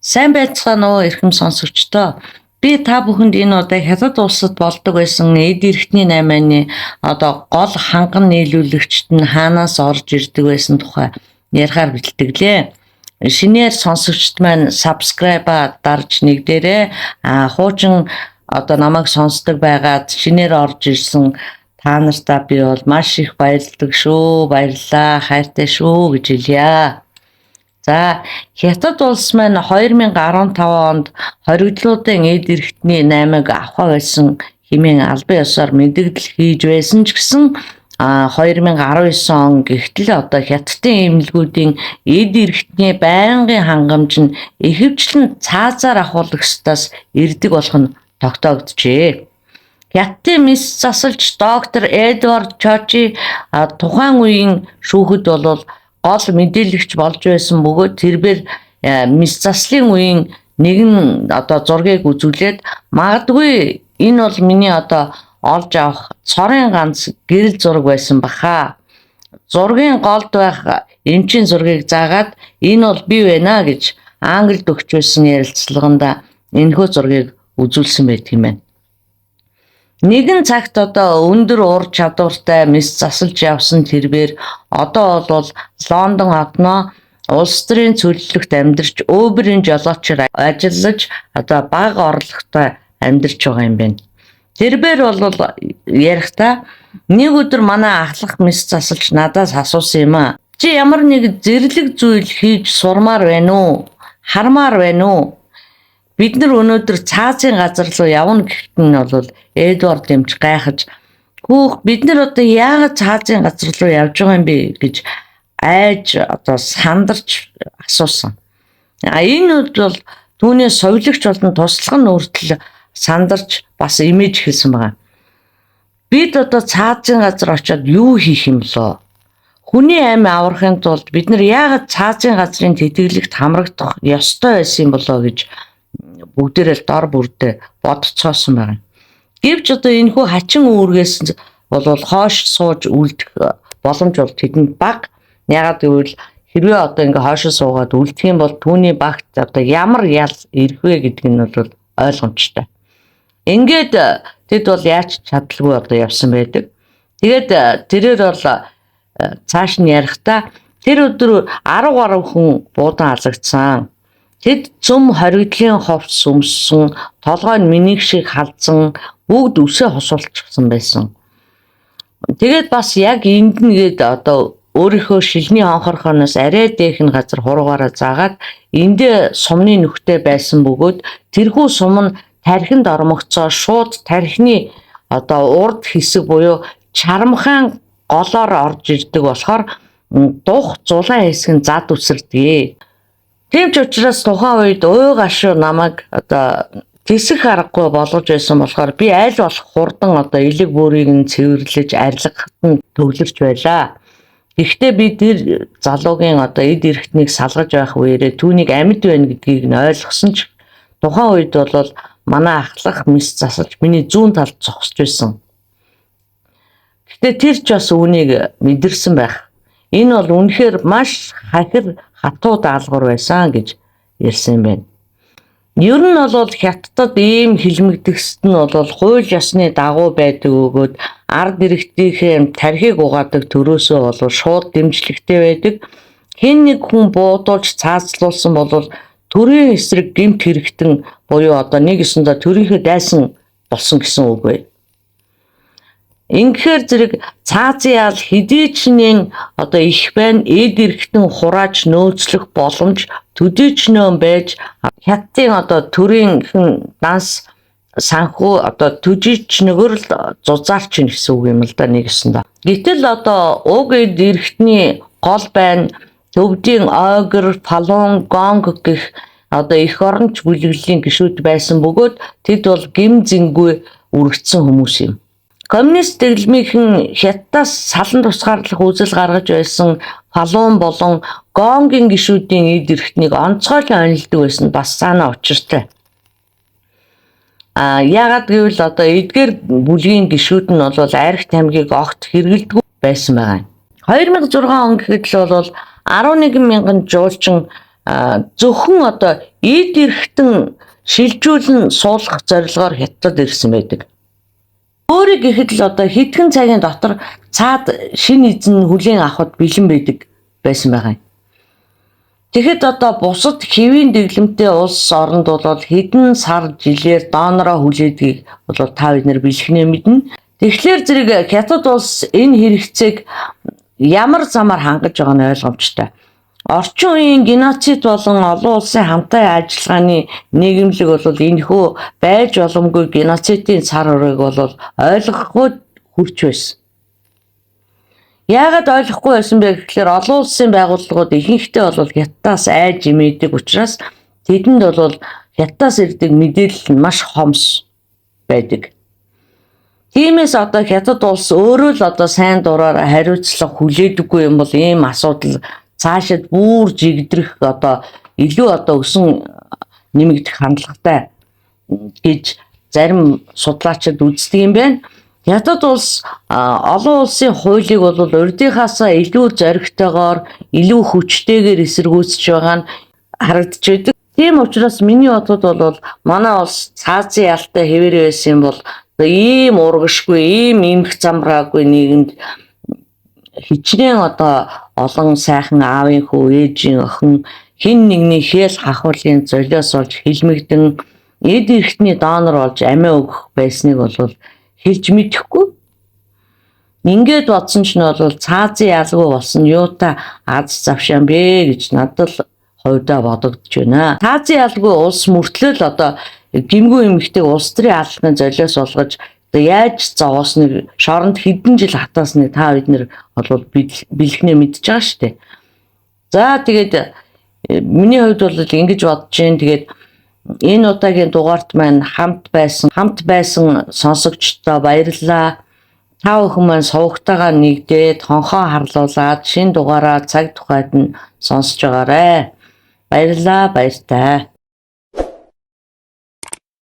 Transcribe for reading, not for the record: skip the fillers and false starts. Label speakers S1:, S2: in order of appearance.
S1: Сайн байцгаана уу эрхэм сонсогчдоо. Би та бүхэнд энэ удаа хятад улсад болдог байсан эд эрхтний 8-ны гол ханган нийлүүлэгчд нь хаанаас орж ирдэг байсан тухай ярихаар бэлтгэлээ. Шинээр сонсогчд маань subscribe дарж нэгдээрээ хуучин намайг сонсдог байгаад шинээр орж ирсэн та нартаа би бол маш их баярлалаа шүү. Баярлалаа, хайртай шүү гэж хэлье. За, Хятад улс маань 2015 онд хоригдлуудын эд эрхтний 8-ыг авах байсан хэмээн албан ёсоор мэдээлэл хийж байсан ч гэсэн 2019 он гихтэл Хятадын эмнэлгүүдийн эд эрхтний байнгын хангамж нь ихэвчлэн цаазаар ахуулах ёстоос эрдэг болох нь тогтоогджээ. Хятадын мис засалч доктор Эдвард Чочи тухайн үеийн шүүхэд бол гол мэдээлэгч болж байсан бөгөөд тэрээр мис заслын үеийн нэгэн зургийг үзүүлээд магадгүй энэ бол миний олж авах цорын ганц гэрэл зураг байсан баха. Зургийн голд байх эмчийн зургийг заагаад энэ бол би байна гэж англид өгч байсан ярилцлаганда энэхүү зургийг үзүүлсэн байдаг юм байна. Нэгэн цагт өндөр ур чадвартай мис засалж явсан тэрээр одоо бол Лондон хотноо улс төрийн цөллөгт амьдарч Uber-ийн жолоочоор ажиллаж бага орлоготой амьдарч байгаа юм байна. Тэрээр бол ярихдаа нэг өдөр манай ахлах мис засалж надаас асуусан юм а. Чи ямар нэг зэрлэг зүйл хийж сурмаар байна уу? Хармаар байна уу? Бид нар өнөөдөр цаазын газар руу явна гэхэд нь бол Эдвард эмч гайхаж "Хүүх, бид нар яагаад цаазын газар руу явж байгаа юм бэ?" гэж айж сандарч асуусан. Энэ бол түүний совилогч болон туслах нь өөртөө сандарч бас имиж хэлсэн байгаа. Бид цаазын газар очиод юу хийх юм лөө? Хүний амь аврахын тулд бид нар яагаад цаазын газрын тэтгэлэгт хамрагдах ёстой байсан юм болоо гэж бүгдээрээ дор бүрдээ бодцоосон байна. Гэвч энэхүү хачин үүргээс бол хойш сууж үлдэх боломж бол тэдэнд бага. Ягаад гэвэл хэрвээ ингээ хойш суугаад үлдэх юм бол түүний багт ямар ял ирэх вэ гэдэг нь бол ойлгомжтой. Ингээд тэд бол яаж чадалгүй явсан байдаг. Тэгээд тэрээр бол цааш нь ярихдаа тэр өдөр 10 гаруй хүн буудан алагдсан. Тэд цөм хоригдлын ховц өмссөн, толгой нь минийг шиг халдсан, бүгд өсөө хосуулчихсан байсан. Тэгээд бас яг энд нэгээд өөрийнхөө шилний хонхорхоноос арай дээхэн газар хуруугаараа заагаад эндээ сумны нүхтэй байсан бөгөөд тэрхүү сум нь тархинд ормогцоо шууд тархины урд хэсэг буюу чармхан голоор орж ирдэг болохоор дух зулаа хэсэг нь зад үсэрдэг. Тийм ч учраас тухайн үед ой гашуу намайг тэсэх аргагүй болгож байсан болохоор би аль болох хурдан элэг бүрийг нь цэвэрлэж арилгахад нь төвлөрч байлаа. Гэхдээ би тэр залуугийн эд эрхтнийг салгаж байх үеэрээ түүнийг амьд байна гэдгийг нь ойлгосон ч тухайн үед бол манай ахлах мис засалж миний зүүн талд зогсож байсан. Гэхдээ тэр ч бас үүнийг мэдэрсэн байх. Энэ бол үнэхээр маш хахир хатуу даалгавар байсан гэж ярьсан юм байна. Ер нь бол Хятадд ийм хилмигдэхсэд нь бол хууль ёсны дагуу байдаг өгөөд ард иргэдийнхээ тархийг угаадаг төрөөсөө бол шууд дэмжлэгтэй байдаг. Хэн нэг хүн буудуулж цаазлуулсан бол төрийн эсрэг гэмт хэрэгтэн буюу нэг ёсондоо төрийнхөө дайсан болсон гэсэн үг бай. Ингэхээр зэрэг цаазын ял хэдий ч нэн их байна, эд эрхтэн хурааж нөөцлөх боломж төдийчнөө байж Хятадын төрийн данс санхүү төжичнөгөр л зузаарч ийн гэсэн үг юм л да нэг ёсондоо. Гэтэл уг эд эрхтний гол байна төвдийн ойгор, Фалун, Гонг гэх эх оронч бүлэглэлийн гишүүд байсан бөгөөд тэд бол гим зингүй үргэцсэн хүмүүс юм. Коммунист дэглэмийнхэн Хятадаас салан тусгаарлах үзэл гаргаж байсан Фалун болон Гонгийн гишүүдийн эд эрхтнийг онцгойлон онилдог байсан бас санаа учиртай. Яагаад гэвэл эдгээр бүлгийн гишүүд нь бол арх тамхиг огт хэрэглэдэг байсан байгаа. 2006 он гэхэд л бол 11 мянган жуулчин зөвхөн одоо эд эрэхтэн шилжүүлэн суулгах зорилгоор хятад ирсэн байдаг. Өөрийг ихэд л одоо хэдхэн цагийн дотор цаад шинэ эзэн хүлээн авахд бэлэн байдаг байсан байгаа юм. Тэгэхэд одоо бусад хэвийн дэглэмтэй улс оронд бол хэдэн сар жилээр доонороо хүлээдгийг бол та бид нэр бэлхнээ мэднэ. Тэгэхээр зэрэг хятад улс энэ хэрэгцээг ямар замаар хангаж байгаа нь ойлгомжтой. Орчин үеийн геноцид болон олон улсын хамтын ажиллагааны нийгэмлэг бол энэхүү байж боломгүй геноцидын цар хурааг бол ойлгохгүй хүрч байсан. Яагаад ойлгохгүй байсан бэ гэхээр олон улсын байгууллагууд ихэнхдээ бол хятадаас айж имээдэг учраас тэдэнд бол хятадаас ирдэг мэдээлэл нь маш хомс байдаг. Тиймээс одоо хятад улс өөрөө л одоо сайн дураараа хариуцлага хүлээдэггүй юм бол ийм асуудал цаашид бүр жигдрэх одоо илүү одоо өсөн нэмэгдэх хандлагатай гэж зарим судлаачид үздэг юм байна. Хятад улс олон улсын хуулийг бол урдынхаасаа илүү зоригтойгоор, илүү хүчтэйгээр эсэргүүцэж байгаа нь харагдаж байдаг. Тийм учраас миний бодоход бол манай улс цаазын ялтай хэвээр байсан юм бол ийм урагшгүй, ийм эмх замраагүй нийгэмд хичнээн одоо олон сайхан аавын хүү, ээжийн охин хин нэгний хэл хахуулын золиос болж хилмигдэн эд эрэхтний доонор болж амиа өгөх байсныг бол хэлж мэдэхгүй. Ингээд бодсон ч нь бол цаазын ялгүй болсон юутай аз завшаан бэ гэж надад хувьдаа бодогдож байна. Цаазын ялгүй улс мөртлөө л одоо гимгүү эмэгтэйг улс төрийн албаны золиос болгож яаж зовоосныг шоронд хэдэн жил хатаасныг та бид нэр бол бэлхнээ мэдж байгаа шүү дээ. За тэгээд миний хувьд бол ингэж бодож байна. Тэгээд энэ удаагийн дугаарт маань хамт байсан сонсогчдоо баярлалаа. Та бүхэн маань сувгтайгаа нэгдээд хонхоо харлуулад шинэ дугаараа цаг тухайд нь сонсож байгаарэ. Баярлалаа, баяртай.